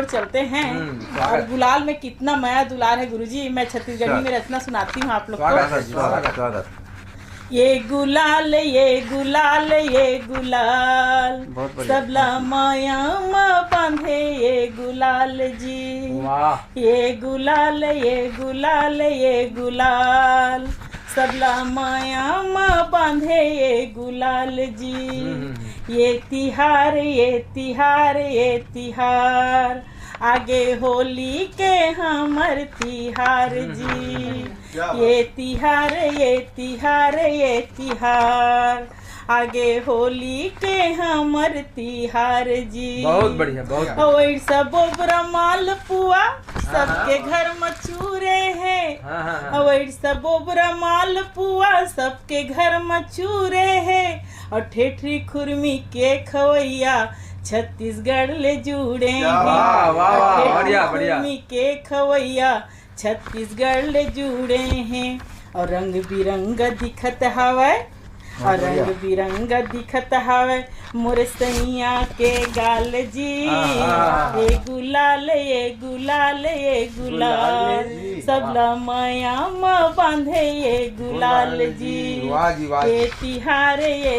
ओर चलते हैं। और गुलाल में कितना माया दुलार है गुरुजी। मैं छत्तीसगढ़ी में रचना सुनाती हूँ आप लोग को। ये गुलाल ये गुलाल ये गुलाल सबला माया में बांधे ये गुलाल जी। ये गुलाल ये गुलाल ये गुलाल सबला माया में बांधे ये गुलाल जी। ये तिहार ये तिहार ये तिहार आगे होली के हमर तिहार जी। ये तिहार ये तिहार ये तिहार आगे होली के हमर तिहार जी। बहुत बढ़िया बहुत। और सब ब्रह्माल पुआ सबके घर में चूरे है। और सब ब्रह्माल पुआ सबके घर में चूरे है। और ठेठरी खुरमी के खवैया छत्तीसगढ़ ले जुड़े हैं। खुरमी के खवैया छत्तीसगढ़ ले जुड़े हैं। और रंग बिरंग दिखत हवै और रंग बिरंग दिखत हवै मोर सैया के गाल जी। ये गुलाल ये गुलाल ये गुलाल सबला माया में बांधे ये गुलाल जी। ये तिहार ये